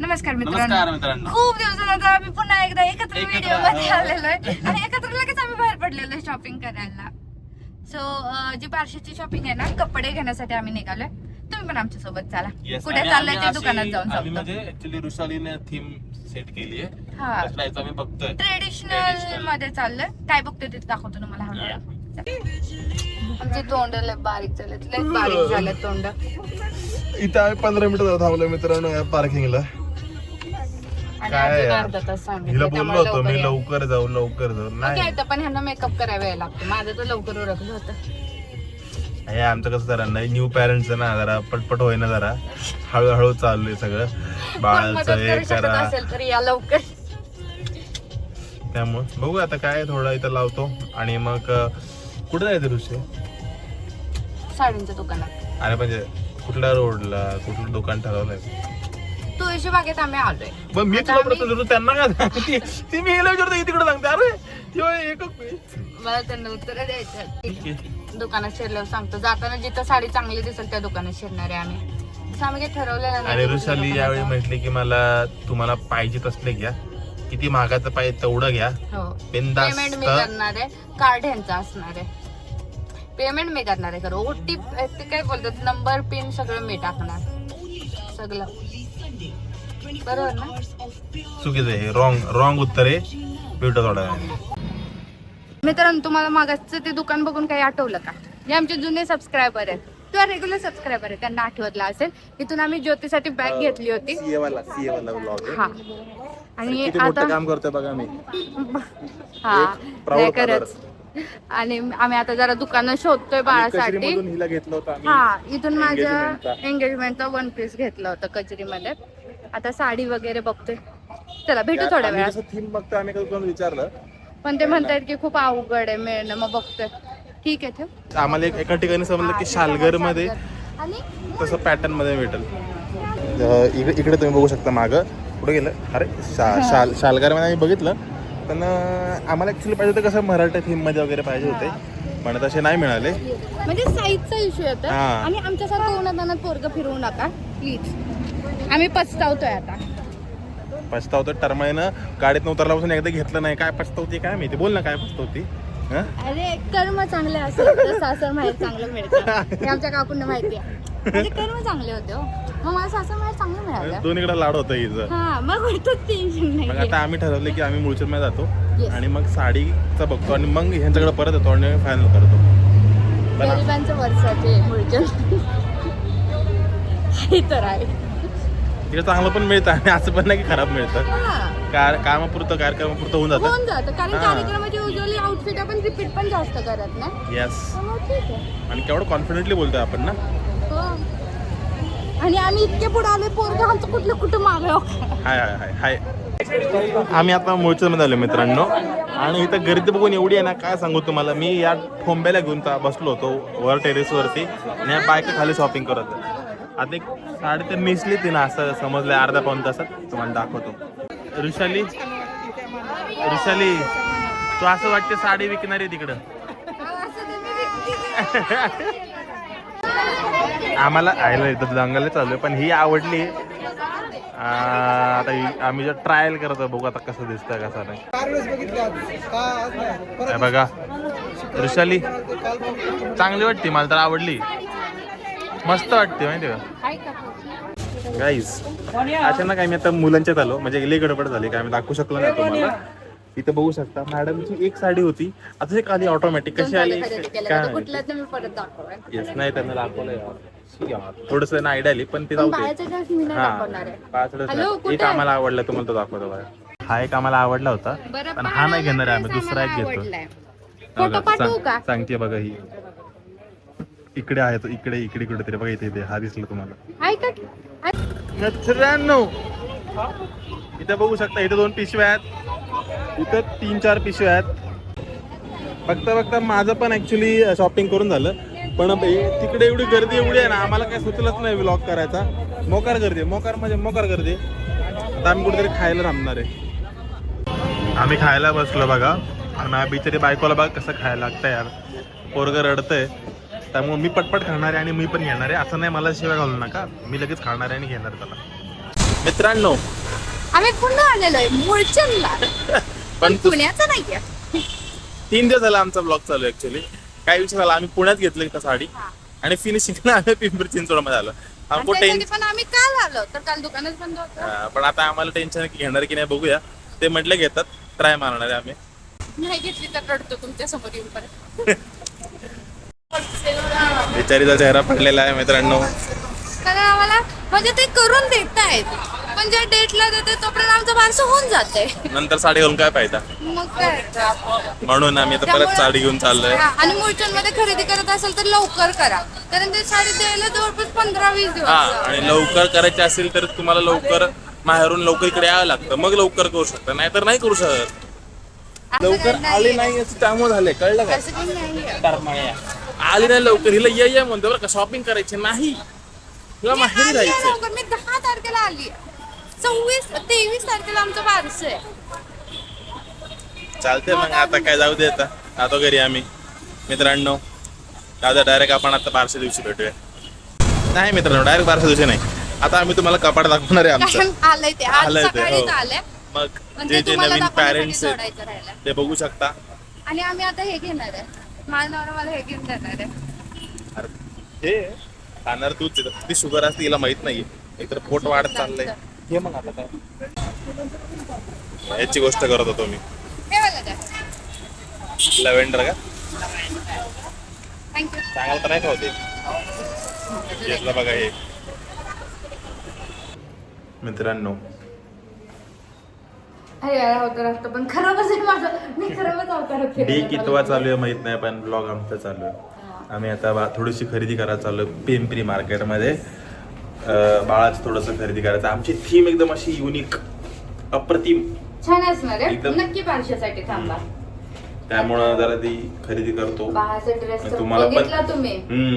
नमस्कार मित्रांनो, खूप दिवसानंतर आम्ही पुन्हा एकदा एकत्र व्हिडिओ मध्ये आलेलो आहे आणि एकत्र लगेच आम्ही बाहेर पडलेलो आहे शॉपिंग करायला. सो जी बार्शीची शॉपिंग आहे ना, कपडे घेण्यासाठी आम्ही निघालोय. तुम्ही पण आमच्या सोबत चला. कुठे चाललंय ते दुकानात जाऊन आम्ही म्हणजे ऍक्च्युअली रुशालीने थीम सेट केली आहे. हा, आम्ही बघतोय ट्रेडिशनल मध्ये चाललंय. काय बघतोय ते दाखवतो तुम्हाला. आमचे तोंड लय बारीक झालेत, लय बारीक झाले तोंड. इथं आम्ही 15 मिनिटं थांबलो मित्रांनो या पार्किंगला. काय हिला बोललो होतो मी लवकर जाऊ नाही. पण ह्यांना मेकअप करायला वेळ लागतो. माझं तर लवकर ओळखलं होतं. हे आमचं कसं जरा नाही, न्यू पॅरेंट्स ना, जरा पटपट होईना, जरा हळूहळू चाललंय सगळं. बाळाचं हे करा असेल तर या लवकर. त्यामुळे बघू आता काय, थोडं इथं लावतो आणि मग कुठे जायचं ऋषी? साडींच्या दुकानात. अरे म्हणजे कुठल्या रोडला, कुठलं दुकान ठरवलंय? तुळशी बागेत आम्ही आलोय. मग मी तुला प्रश्न विचारतो, त्यांना काय सांगते? ती मी हिला विचारतो, तिकडे सांगते. अरे तेव्हा एकच मला त्यांना उत्तर द्यायचं. दुकानात शिरल्यावर सांगतो. जाताना जिथं साडी चांगली दिसेल त्या दुकानात शिरणार आहे आम्ही. असं आम्ही काही ठरवलेलं नाही. आणि ऋषाली यावेळी म्हटली की मला तुम्हाला पाहिजे तसले घ्या, किती महागाचं पाहिजे तेवढं घ्या. हो, बिनधास्त. पेमेंट मी करणार आहे. कार्ड ह्यांचा असणार आहे. पेमेंट मी करणार आहे. खरं ओटी ते काय बोलतात, नंबर पिन सगळं मी टाकणार. सगळं बरोबर ना? चुकीचं आहे, रॉंग उत्तर आहे. भेटू थोडा वेळाने. मित्रांनो, तुम्हाला मागासचं ते दुकान बघून काही आठवलं का? हे आमचे जुने सबस्क्रायबर आहेत किंवा रेग्युलर सबस्क्रायबर आहेत, त्यांना आठवतला असेल. इथून आम्ही ज्योतीसाठी बॅग घेतली होती. सीए वाला ब्लॉग आहे. हा, आणि किती आता मोठं काम करतोय बघा मी. हा proud खरंच. आणि आम्ही आता जरा दुकानं शोधतोय बाळासाठी. हिला घेतलं होतं आम्ही. हा, इथून माझ्या engagementचा. एंगेजमेंटचा 1 पीस घेतलं होतं कचरीमध्ये. आता साडी वगैरे बघतोय. चला भेटू थोड्या वेळात. थीम बघतो आम्ही, कोण विचारलं पण ते म्हणतायत की खूप अवघड आहे मिळणं. मग बघतोय. ठीक आहे ठेव. आम्हाला एका ठिकाणी समजलं की शालगर मध्ये आणि तसं पॅटर्न मध्ये भेटेल. इकडे तुम्ही बघू शकता मागं. कुठे गेलं? अरे शालगर मध्ये आम्ही बघितलं, पण आम्हाला ऍक्च्युली पाहिजे होतं कसं मराठी थीम मध्ये वगैरे पाहिजे होते, पण तसे नाही मिळाले. म्हणजे साईजचा इश्यू येतो. हा. आणि आमच्यासारखं उन्हातानात पोरगं फिरवू नका प्लीज. आम्ही पछतावतोय आता. पछतावतो टर्माईनं गाडीत उतरल्यापासून एकदा घेतलं नाही. काय पछतावती काय माहिती? बोल ना काय पछतावती. अरे कर्म चांगले असेल तर सासर माहेर चांगलं मिळतं. हे आमच्या काकूंना माहिती आहे. माझे कर्म चांगले होते हो, मग मला सासर माहेर चांगलं मिळालं. दोन्हीकडे लाड होतं हिचं. हा, मग टेन्शन मग नाही. आता आम्ही ठरवलं की आम्ही मुळचंद मध्ये जातो. Yes. आणि मग साडीचा बघतो आणि मग ह्यांच्याकडे परत येतो आणि फायनल करतो. गरिबांचं वर्षाचे मुळचंद हे तर आहे. तिकडे चांगलं पण मिळतं आणि असं पण नाही की खराब मिळतं. हा, कार्यक्रमापुरतं होऊन जातं. होऊन जातं. कारण हा. कार्यक्रमाची युजली आउटफिट आपण रिपीट पण जास्त करत नाही. येस. त्यामुळे ठीक आहे. आणि केवढं कॉन्फिडेंटली बोलतोय आपण ना. हो. आणि आम्ही इतके पुढे आले, पोरगं आमचं कुठलं कुठं मागं. हाय हाय हाय हाय. आम्ही आता मुळचंदमध्ये आलो मित्रांनो, आणि इथं गर्दी बघून एवढी आहे ना, काय सांगू तुम्हाला. मी या ठोंब्याला घेऊन बसलो होतो वर टेरेसवरती, आणि या बायका खाली शॉपिंग करत. आता एक साडी तर मिसली ती ना, असं समजलं अर्धा पाऊण तासात. तुम्हाला दाखवतो. ऋषाली तू असं वाटते साडी विकणार आहे तिकडं. आम्हाला आयला इथं जंगल चालू, पण ही आवडली. आता आम्ही जर ट्रायल करतो, बघू आता कसं दिसतंय कसं नाही. बघा ऋषाली चांगली वाटते, मला तर आवडली. मस्त वाटते माहिती का गाईज. अचानक आम्ही आता मुलांच्यात आलो, म्हणजे लई गडबड झाली काय आम्ही दाखवू शकलो नाही तुम्हाला. इथं बघू शकता मॅडमची एक साडी होती, आता एक आली ऑटोमॅटिक. कशी आली काय येस नाही, त्यांना दाखवलंय थोडस ना आयडिया आली, पण ते जाऊ दे. एक आम्हाला आवडला, तुम्हाला तो दाखवतो बघा. हा एक आम्हाला आवडला होता, पण हा नाही घेणार आहे आम्ही, दुसरा एक घेतो. सांगते बघा, ही इकडे आहे तो, इकडे इकडे कुठेतरी बघा. इथे हा दिसला तुम्हाला मित्रांनो. इथे बघू शकता, इथे 2 पिशव्या आहेत, इथं 3-4 पिशव्या आहेत. बघता माझं पण ऍक्च्युली शॉपिंग करून झालं, पण तिकडे एवढी गर्दी एवढी आहे ना, आम्हाला काय सुचलंच नाही व्लॉग करायचा. मोकार गर्दी गर्दी. आता आम्ही कुठेतरी खायला थांबणार आहे. आम्ही खायला बसलो बघा, आणि बिचारी बायकोला बघा कसं खायला लागतं यार. पोरगं रडतंय, त्यामुळे मी पटपट खाणार आहे आणि मी पण घेणार आहे. असं नाही मला शिवाय घालू नका, मी लगेच खाणार आहे आणि घेणार त्याला. मित्रांनो आम्ही पुन्हा आलेलो आहे मुळचंदला, पण पुण्याचं नाहीये. 3 दिवस झाला आमचा ब्लॉग चालू आहे. ऍक्च्युली काय विषय झाला, आम्ही पुण्यात घेतली का साडी आणि फिनिशिंगला आम्ही पिंपरी चिंचवडमध्ये आलो. आमको पण आम्ही काल आलो तर काल दुकानच बंद होतं. पण आता आम्हाला टेन्शन की घेणार की नाही बघूया. ते म्हटलं घेतात, ट्राय मारणार आहे आम्ही. नाही घेतली तर रडतो तुमच्या समोर येऊन परत. बिचारीचा चेहरा पडलेला आहे मित्रांनो. कारण आम्हाला म्हणजे ते करून देत आहेत, पण ज्या डेटला देते तोपर्यंत आमचं बारसं होऊन जाते. नंतर साडी घालून काय फायदा, मग काय म्हणून आम्ही आता परत साडी घेऊन चाललोय. आणि मुळचंद मध्ये खरेदी करत असेल तर लवकर करा, कारण ते साडी द्यायला जवळपास 15-20 दिवस. आणि लवकर करायचे असेल तर तुम्हाला लवकर माहेरून लवकर इकडे यावं लागतं, मग लवकर करू शकता, नाहीतर नाही करू शकत. लवकर आले नाही याचं त्यामुळे झालंय, कळलं का? असं काही नाहीये. तरमाळ्या आली नाही लवकर, हिला ये म्हणतो बरं का, शॉपिंग करायची नाही, हिला माहेरी आली आहे राहायचं. लवकर. मी 10 तारखेला आली, 23 तारखेला आमचं बारसं आहे. चालतंय मग आता काय, जाऊ दे आता आता घरी आम्ही. मित्रांनो दादा डायरेक्ट आपण आता बारशे दिवशी भेटूया. नाही मित्रांनो, डायरेक्ट बारशे दिवशी नाही, आता आम्ही तुम्हाला कपाट दाखवणार आहे आमचं. आलंय ते आज आलंय ते, सकाळीच हो. आलंय. मग पण जे ते जे तुम्हाला नवीन दाखवण्यासाठी पॅरेंट्स आहेत जोडायचं राहिलं. ते बघू शकता. आणि आम्ही आता हे घेणार आहे, माझा नवरा मला हे घेऊन देणार आहे. अरे हे खाणार तूच आहे. किती शुगर असते हिला माहित नाही, एकतर पोट वाढत चाललंय. हे मग आता काय, याची गोष्ट करत होतो मी. हे वाला द्या. लव्हेंडर का थँक्यू. चांगलं तर नाही का होते. घेतलं बघा हे. मित्रांनो अरे यार अवतार असतो पण खराबच आहे माझं, मी खराबच अवतार डे कितवा चालू आहे माहित नाही, पण ब्लॉग आमचा चालू आहे. आम्ही आता थोडीशी खरेदी करायला चालू आहे पिंपरी मार्केटमध्ये. बाळाचं थोडंसं खरेदी करायचं. आमची थीम एकदम अशी युनिक, अप्रतिम, छान असणार आहे. एकदम. नक्की बारशासाठी थांबा. त्यामुळं जरा ती खरेदी करतो. बाळाचा ड्रेस तुम्हाला बघितला तुम्ही?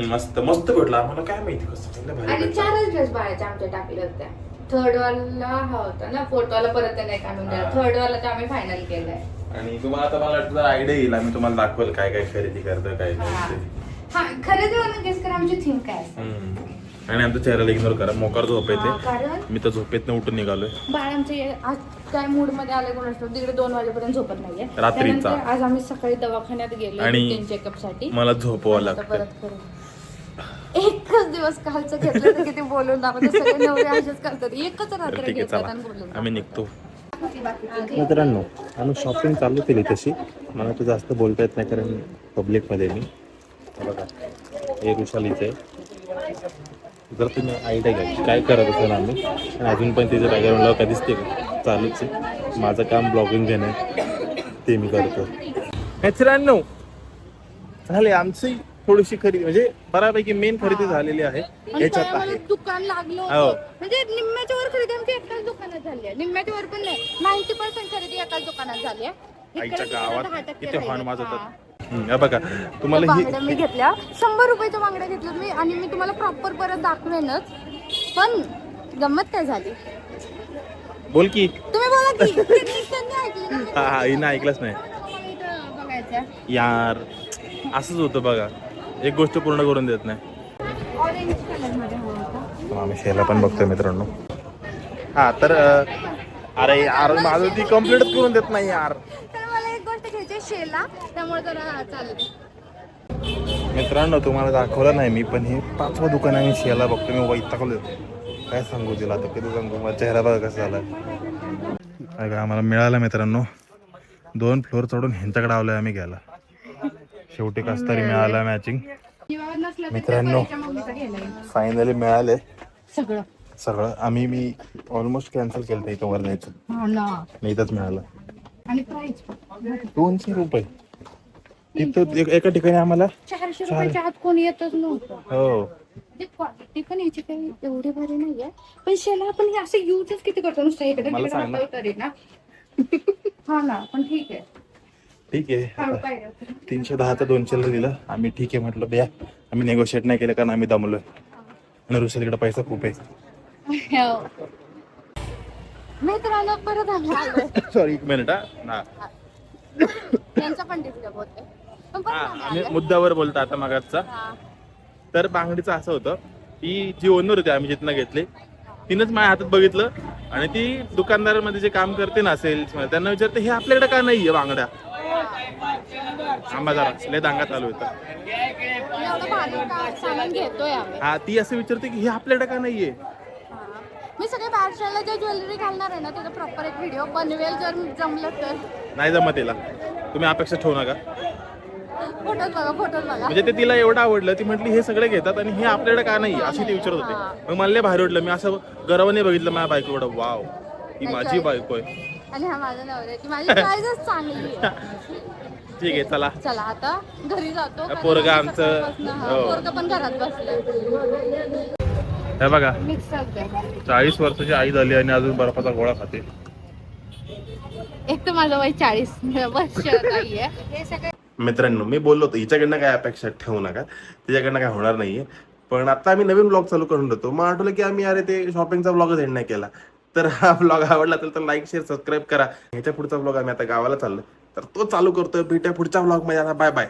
मस्त मस्त भेटला आम्हाला, काय माहिती कसं भारी आणि भेटलं. 4 ड्रेस बाळाचे आमचे टाकले होते. थर्ड वाला हा होता ना, फोर्थ वाला परत नाही काढून दिला. थर्ड वाला तर आम्ही फायनल केलाय. आणि तुम्हाला आता मला वाटतं आयडिया येईल, आम्ही तुम्हाला दाखवेल काय काय खरेदी करतोय काय हा. नाही ते. हा खरेदी वाला गेस करा आमची थीम काय असते. आणि आमच्या चेहऱ्याला इग्नोर करा, मोकार झोप येते. कारण मी तर झोपेतनं उठून निघालोय. बाळ आमचे आज काय मूड मध्ये आले कोणाच तिकडे 2 वाजेपर्यंत झोपत नाहीये. रात्रीचा. त्यानंतर आज आम्ही सकाळी दवाखान्यात गेलो आणि चेकअप साठी. मला झोपवावं आता लागतं. परत करू. एकच दिवस कालचं घेतलं तर किती बोलून दाखवतो. सगळे नवरे असेच करतात, एकच रात्र ठीक आहे, घेतात चला आणि बोलून आम्ही निघतो. दाखवतात. मित्रांनो आम्ही शॉपिंग चालू केली तशी. मला तर जास्त बोलता येत नाही कारण पब्लिकमध्ये मी. बघा हे रुशालीचं आहे. जर तुम्ही आयडिया घ्या काय करत असेल आम्ही, आणि अजून पण तिचं बॅकग्राऊंडला काय दिसते का, चालूच आहे. माझं काम ब्लॉगिंग घेणं ते मी करतो. मित्रांनो झाले आमची थोडीशी खरेदी, म्हणजे बऱ्यापैकी मेन खरेदी झालेली आहे. आणि याच्यात काय आम्हाला आहे दुकान लागलं हो. होतं. म्हणजे निम्म्याच्या वर खरेदी आमची एकाच दुकानात झाली आहे. निम्म्याच्या वर पण नाही, 90% खरेदी एकाच दुकानात झाली आहे. आईच्या इकडे गावात 10% किती हॉर्न राहिले. वाजवतात. हा. हे बघा तुम्हाला ही बांगड्या मी घेतल्या 100 रुपयाच्या बांगड्या घेतल्या मी, आणि मी तुम्हाला प्रॉपर परत दाखवेनच. पण गंमत काय झाली बोल की. तुम्ही बोला की. त्यांनी ऐकलं ना मी. हा हिनं ऐकलंच नाही मला इथं बघायचं यार. असंच होतं बघा, एक गोष्ट पूर्ण करून देत नाही. ऑरेंज कलर मध्ये हवा होता. आम्ही शेला पण बघतोय मित्रांनो. हा तर अरे यार माझं ती कम्प्लीटच करून देत नाही यार. तर मला एक गोष्ट घ्यायची आहे शेला, त्यामुळे जरा चालेल. मित्रांनो तुम्हाला दाखवलं नाही मी, पण हे 5वं दुकान आहे. मी शेला बघतो, मी वैतागलो. काय सांगू तिला आता, किती सांगू. माझा चेहरा बघा कसा झाला. काय आम्हाला मिळालं मित्रांनो. 2 फ्लोअर चढून ह्यांच्याकडे आलोय आम्ही घ्यायला. शेवटी कस तरी मिळाला मॅचिंग. मित्रांनो फायनली मिळाले सगळं सगळं. मी ऑलमोस्ट कॅन्सल केलं इथं वर जायचं, नाही इथंच मिळालं. आणि प्राइस 200 रुपये. तिथं एका ठिकाणी आम्हाला 400 रुपयाच्या आत कोणी येतच नव्हतं. हो क्वालिटी पण याची काही एवढी भारी नाहीये, पण शेला आपण हे असं युजच किती करतो नुसतं इकडे मला सांग ना. तरी ना. हा ना, पण ठीक आहे. ठीक आहे. 310चं 200 दिलं आम्ही. ठीक आहे म्हटलं द्या. आम्ही नेगोशिएट नाही केलं कारण आम्ही दमलोय आणि रुसलीकडे पैसा खूप आहे. मित्रांनो परत आम्ही आलोय. Sorry 1 minute. हा त्यांचा पण डिस्टर्ब होतोय. पण परत आम्ही आम्ही आलोय. मुद्द्यावर बोलतो आता मागाचा. हा. तर बांगडीचं असं होतं की जी ओनर होती आम्ही जिथनं घेतले, तिनंच माझ्या हातात बघितलं आणि ती दुकानदारामध्ये जे काम करते ना सेल्स त्यांना विचारते हे आपल्याकडे का नाहीये बांगड्या. आंबा जरा लय दांगा चालू होता. एवढं भारी सामान घेतोय आम्ही. हा ती असं विचारते की हे आपल्याकडे का नाहीये. मी सगळे बारशाला जे ज्वेलरी घालणार आहे ना त्याचा प्रॉपर एक व्हिडिओ बनवेल जर जमलं तर. नाही जमत तिला, तुम्ही अपेक्षा ठेवू नका. फोटोज बघा. म्हणजे ते तिला एवढं आवडलं, ती म्हटली हे सगळे घेतात आणि हे आपल्याकडे का नाही अशी ती विचारत होते. मग मला लय भारी वाटलं, मी असं गर्वाने बघितलं माझ्या बायकोकडं, वाव ही माझी बायको आहे. आणि हा माझा नवरा आहे की माझी चॉईसच चांगली आहे. ठीक आहे चला चला आता घरी जातो. पोरगा आमचं पोरगा पण घरात बसलाय. हे बघा मिक्स चालतंय. 40 वर्षाची आई झाली आणि अजून बर्फाचा गोळा खाते. एक तर माझं वय 40 वर्ष नाहीये. हे सगळे मित्रांनो मी बोललो होतो हिच्याकडनं काय अपेक्षा ठेवू नका, तिच्याकडनं काय होणार नाहीये. पण आता आम्ही नवीन ब्लॉग चालू करून होतो, मग आठवलं की आम्ही अरे ते शॉपिंगचा ब्लॉगच एंड नाही केला. तर हा ब्लॉग आवडला असेल तर लाईक शेअर सबस्क्राईब करा. ह्याच्या पुढचा ब्लॉग आम्ही आता गावाला चाललो तर तो चालू करतोय. भेटूया पुढच्या ब्लॉग मध्ये. आता बाय बाय.